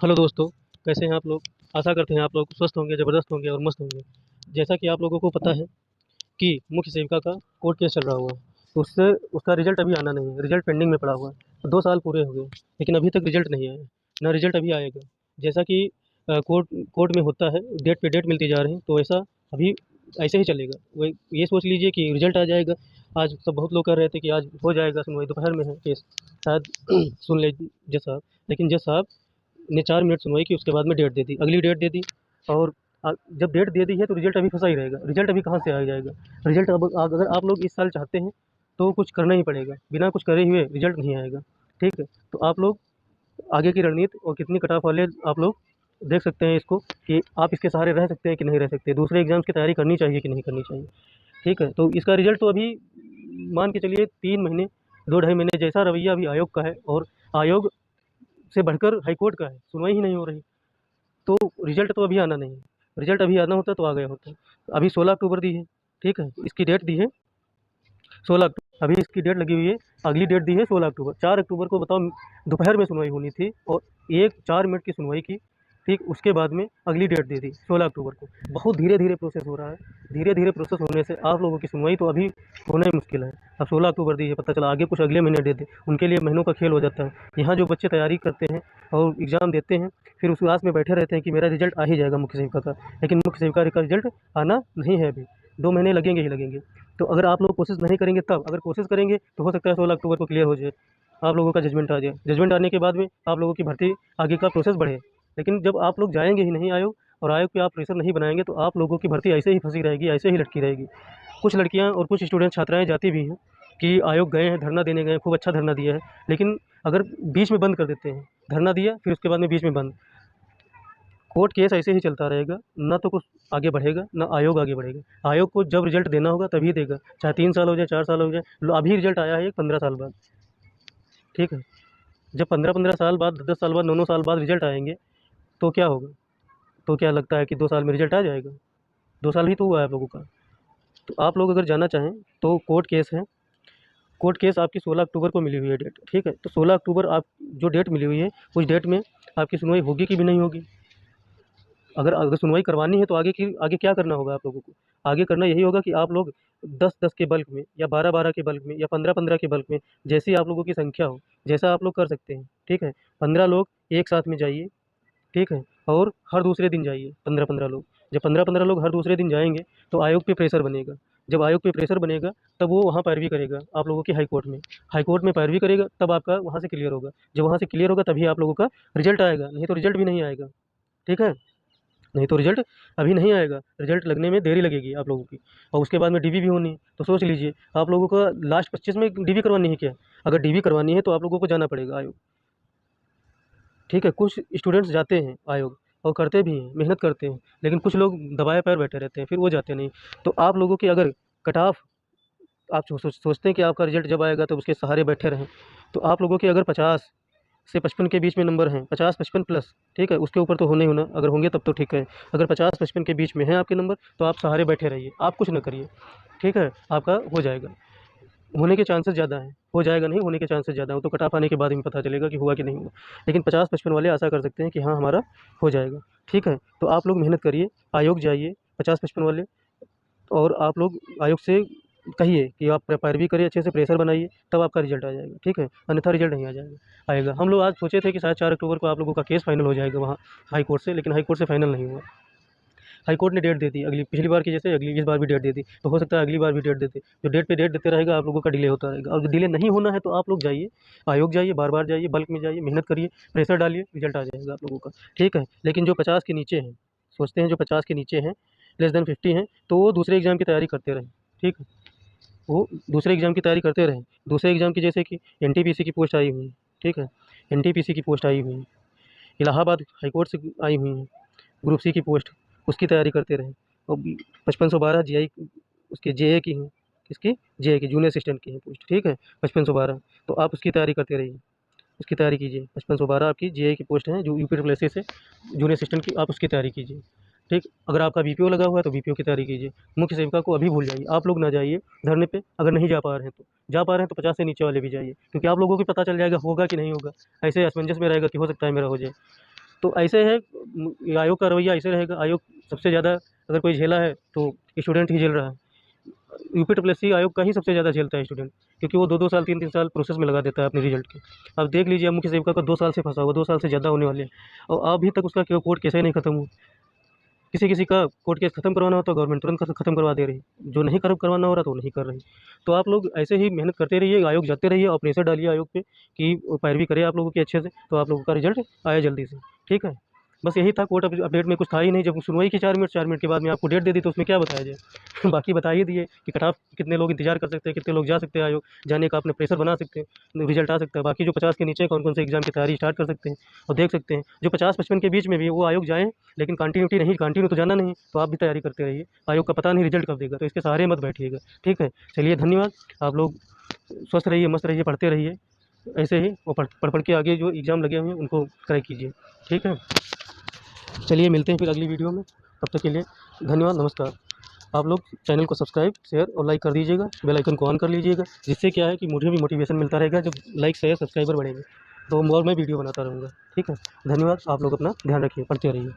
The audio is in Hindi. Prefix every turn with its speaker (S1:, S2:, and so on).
S1: हेलो दोस्तों, कैसे हैं आप लोग? आशा करते हैं आप लोग स्वस्थ होंगे, ज़बरदस्त होंगे और मस्त होंगे। जैसा कि आप लोगों को पता है कि मुख्य सेविका का कोर्ट केस चल रहा हुआ है, तो उससे उसका रिज़ल्ट अभी आना नहीं है, रिज़ल्ट पेंडिंग में पड़ा हुआ है। तो 2 साल पूरे हो गए, लेकिन अभी तक रिज़ल्ट नहीं आया है, ना रिज़ल्ट अभी आएगा। जैसा कि कोर्ट कोर्ट में होता है, डेट पे डेट मिलती जा रही है, तो वैसा अभी ऐसे ही चलेगा। वही ये सोच लीजिए कि रिज़ल्ट आ जाएगा। आज सब बहुत लोग कह रहे थे कि आज हो जाएगा सुनवाई, दोपहर में है केस, शायद सुन ले जज साहब। लेकिन जज साहब ने 4 मिनट सुनवाई की, उसके बाद में डेट दे दी, अगली डेट दे दी। और जब डेट दे दी है तो रिजल्ट अभी फंसा ही रहेगा। रिजल्ट अभी कहाँ से आ जाएगा? रिजल्ट अब अगर आप लोग इस साल चाहते हैं तो कुछ करना ही पड़ेगा, बिना कुछ करे हुए रिजल्ट नहीं आएगा। ठीक है, तो आप लोग आगे की रणनीति और कितनी कट ऑफ वाले आप लोग देख सकते हैं इसको, कि आप इसके सहारे रह सकते हैं कि नहीं रह सकते, दूसरे एग्जाम्स की तैयारी करनी चाहिए कि नहीं करनी चाहिए। ठीक है, तो इसका रिजल्ट तो अभी मान के चलिए 3 महीने, 2 ढाई महीने जैसा रवैया अभी आयोग का है, और आयोग से बढ़कर हाईकोर्ट का है, सुनवाई ही नहीं हो रही। तो रिजल्ट तो अभी आना नहीं है। रिजल्ट अभी आना होता तो आ गया होता। अभी 16 अक्टूबर दी है, ठीक है, इसकी डेट दी है 16 अक्टूबर, अभी इसकी डेट लगी हुई है, अगली डेट दी है 16 अक्टूबर। 4 अक्टूबर को बताओ दोपहर में सुनवाई होनी थी, और एक 4 मिनट की सुनवाई की। ठीक, उसके बाद में अगली डेट दे दी 16 अक्टूबर को। बहुत धीरे धीरे प्रोसेस हो रहा है। धीरे धीरे प्रोसेस होने से आप लोगों की सुनवाई तो अभी होना ही मुश्किल है। अब 16 अक्टूबर दी है, पता चला आगे कुछ अगले महीने दे दे, उनके लिए महीनों का खेल हो जाता है। यहाँ जो बच्चे तैयारी करते हैं और एग्ज़ाम देते हैं, फिर उस आस में बैठे रहते हैं कि मेरा रिजल्ट आ ही जाएगा मुख्य सेविका का, लेकिन मुख्य सेविका का रिजल्ट आना नहीं है अभी। 2 महीने लगेंगे ही लगेंगे। तो अगर आप लोग कोशिश नहीं करेंगे तब, अगर कोशिश करेंगे तो हो सकता है 16 अक्टूबर को क्लियर हो जाए, आप लोगों का जजमेंट आ जाए। जजमेंट आने के बाद में आप लोगों की भर्ती आगे का प्रोसेस बढ़े। लेकिन जब आप लोग जाएंगे ही नहीं आयोग, और आयोग पे आप प्रेशर नहीं बनाएंगे, तो आप लोगों की भर्ती ऐसे ही फंसी रहेगी, ऐसे ही लटकी रहेगी। कुछ लड़कियां और कुछ स्टूडेंट छात्राएं जाती भी हैं कि आयोग गए हैं, धरना देने गए हैं, खूब अच्छा धरना दिया है, लेकिन अगर बीच में बंद कर देते हैं, धरना दिया फिर उसके बाद में बीच में बंद, कोर्ट केस ऐसे ही चलता रहेगा, ना तो कुछ आगे बढ़ेगा, ना आयोग आगे बढ़ेगा। आयोग को जब रिजल्ट देना होगा तभी देगा, चाहे 3 साल हो जाए, 4 साल हो जाए। अभी रिजल्ट आया है 15 साल बाद। ठीक है, जब 15-15 साल बाद, 10-10 साल बाद, 9-9 साल बाद रिजल्ट आएंगे, तो क्या होगा? तो क्या लगता है कि 2 साल में रिजल्ट आ जाएगा? 2 साल ही तो हुआ है आप लोगों का। तो आप लोग अगर जाना चाहें तो कोर्ट केस है। कोर्ट केस आपकी 16 अक्टूबर को मिली हुई है डेट। ठीक है, तो 16 अक्टूबर आप जो डेट मिली हुई है, उस डेट में आपकी सुनवाई होगी कि भी नहीं होगी? अगर अगर सुनवाई करवानी है तो आगे क्या करना होगा आप लोगों को? आगे करना यही होगा कि आप लोग 10-10 के बल्क में, या 12-12 के बल्क में, या 15-15 के बल्क में, जैसी आप लोगों की संख्या हो, जैसा आप लोग कर सकते हैं। ठीक है, 15 लोग एक साथ में जाइए। ठीक है, और हर दूसरे दिन जाइए 15-15 लोग। जब 15-15 लोग हर दूसरे दिन जाएंगे, तो आयोग पे प्रेशर बनेगा। जब आयोग पे प्रेशर बनेगा, तब वो वहाँ पैरवी करेगा आप लोगों की हाई कोर्ट में। हाई कोर्ट में पैरवी करेगा, तब आपका वहाँ से क्लियर होगा। जब वहाँ से क्लियर होगा तभी आप लोगों का रिजल्ट आएगा, नहीं तो रिजल्ट भी नहीं आएगा। ठीक है, नहीं तो रिजल्ट अभी नहीं आएगा, रिजल्ट लगने में देरी लगेगी आप लोगों की। और उसके बाद में डीवी भी होनी है, तो सोच लीजिए आप लोगों का लास्ट 25 में डीवी करवानी है क्या? अगर डीवी करवानी है तो आप लोगों को जाना पड़ेगा आयोग। ठीक है, कुछ स्टूडेंट्स जाते हैं आयोग, और करते भी हैं, मेहनत करते हैं, लेकिन कुछ लोग दबाए पैर बैठे रहते हैं, फिर वो जाते नहीं। तो आप लोगों की अगर कट ऑफ, आप सोचते हैं कि आपका रिजल्ट जब आएगा तो उसके सहारे बैठे रहें, तो आप लोगों के अगर 50 से 55 के बीच में नंबर हैं, 50-55 प्लस, ठीक है, उसके ऊपर तो होना ही होना, अगर होंगे तब तो ठीक है। अगर 50-55 के बीच में हैं आपके नंबर, तो आप सहारे बैठे रहिए, आप कुछ ना करिए। ठीक है, आपका हो जाएगा। होने के चांसेस ज़्यादा हैं, हो जाएगा नहीं, होने के चांसेस ज़्यादा हैं, तो कट ऑफ आने के बाद ही पता चलेगा कि हुआ कि नहीं हुआ। लेकिन 50-55 वाले आशा कर सकते हैं कि हाँ, हमारा हो जाएगा। ठीक है, तो आप लोग मेहनत करिए, आयोग जाइए 50-55 वाले, और आप लोग आयोग से कहिए कि आप पैरवी करिए, अच्छे से प्रेशर बनाइए, तब आपका रिजल्ट आ जाएगा। ठीक है, अन्यथा रिजल्ट नहीं आ जाएगा, आएगा। हम लोग आज सोचे थे कि शायद 4 अक्टूबर को आप लोगों का केस फाइनल हो जाएगा वहाँ हाई कोर्ट से, लेकिन हाई कोर्ट से फाइनल नहीं हुआ। हाई कोर्ट ने डेट दे दी अगली, पिछली बार की जैसे अगली इस बार भी डेट दे दी, तो हो सकता है अगली बार भी डेट दे दे। जो डेट पे डेट देते रहेगा, आप लोगों का डिले होता रहेगा। और डिले नहीं होना है तो आप लोग जाइए, आयोग जाइए, बार बार जाइए, बल्क में जाइए, मेहनत करिए, प्रेशर डालिए, रिजल्ट आ जाएगा आप लोगों का। ठीक है, लेकिन जो 50 के नीचे हैं, सोचते हैं जो 50 के नीचे हैं, लेस देन 50 हैं, तो वो दूसरे एग्जाम की तैयारी करते रहें। ठीक है, वो दूसरे एग्जाम की तैयारी करते रहें। दूसरे एग्जाम की जैसे कि एनटीपीसी की पोस्ट आई हुई है। ठीक है, एनटीपीसी की पोस्ट आई हुई है, इलाहाबाद हाईकोर्ट से आई हुई है, ग्रुप सी की पोस्ट, उसकी तैयारी करते रहें। और 5512 जीआई, उसके जेए की हैं, किसकी? जेए की, जूनियर असिस्टेंट की है पोस्ट। ठीक है, 5512, तो आप उसकी तैयारी करते रहिए, उसकी तैयारी कीजिए। 5512 आपकी जेए की पोस्ट है, जो यूपी ट्रिपल एस से जूनियर असिस्टेंट की, आप उसकी तैयारी कीजिए। ठीक, अगर आपका बीपीओ लगा हुआ है तो बीपीओ की तैयारी कीजिए। मुख्य सेविका को अभी भूल जाइए, आप लोग ना जाइए धरने पे। अगर नहीं जा पा रहे हैं तो, जा पा रहे हैं तो 50 से नीचे वाले भी जाइए, क्योंकि आप लोगों को पता चल जाएगा होगा कि नहीं होगा। ऐसे असमंजस में रहेगा कि हो सकता है मेरा हो जाए। तो ऐसे है आयोग का रवैया ऐसे रहेगा। आयोग सबसे ज़्यादा अगर कोई झेला है तो स्टूडेंट ही झेल रहा है। यूपीएससी आयोग का ही सबसे ज़्यादा झेलता है स्टूडेंट, क्योंकि वो 2-2 साल 3-3 साल प्रोसेस में लगा देता है अपने रिजल्ट के। अब देख लीजिए, अब मुख्य सेविका का 2 साल से फंसा हुआ, 2 साल से ज़्यादा होने वाले हैं और अभी तक उसका कोर्ट केस ही नहीं खत्म हुआ। किसी-किसी का कोर्ट केस खत्म करवाना होता है, गवर्नमेंट तुरंत खत्म करवा दे रही है। जो नहीं करवाना हो रहा तो वो नहीं कर रही। तो आप लोग ऐसे ही मेहनत करते रहिए, आयोग जाते रहिए और प्रेशर डालिए आयोग पे कि वो पैरवी करे आप लोगों की अच्छे से, तो आप लोगों का रिजल्ट आए जल्दी से। ठीक है? बस यही था, कोर्ट अपडेट में कुछ था ही नहीं। जब सुनवाई की 4 मिनट के बाद में आपको डेट दे दी तो उसमें क्या बताया जाए? बाकी बता ही दिए कि कट ऑफ कितने लोग इंतज़ार कर सकते हैं, कितने लोग जा सकते हैं आयोग, जाने का अपने प्रेशर बना सकते हैं, रिजल्ट आ सकता है। बाकी जो 50 के नीचे कौन-कौन से एग्ज़ाम की तैयारी स्टार्ट कर सकते हैं और देख सकते हैं। जो 50-55 के बीच में भी है वो आयोग जाएँ, लेकिन कंटिन्यूटी नहीं, कंटिन्यू तो जाना नहीं, तो आप भी तैयारी करते रहिए। आयोग का पता नहीं रिजल्ट कब देगा, तो इसके सहारे मत बैठिएगा। ठीक है? चलिए धन्यवाद। आप लोग स्वस्थ रहिए, मस्त रहिए, पढ़ते रहिए। ऐसे ही वो पढ़ के आगे जो एग्ज़ाम लगे हुए हैं उनको क्रैक कीजिए। ठीक है? चलिए मिलते हैं फिर अगली वीडियो में। तब तक के लिए धन्यवाद, नमस्कार। आप लोग चैनल को सब्सक्राइब, शेयर और लाइक कर दीजिएगा, बेल आइकन को ऑन कर लीजिएगा, जिससे क्या है कि मुझे भी मोटिवेशन मिलता रहेगा। जब लाइक, शेयर, सब्सक्राइबर बढ़ेंगे तो और मैं वीडियो बनाता रहूँगा। ठीक है? धन्यवाद। आप लोग अपना ध्यान रखिए, पढ़ते रहिए।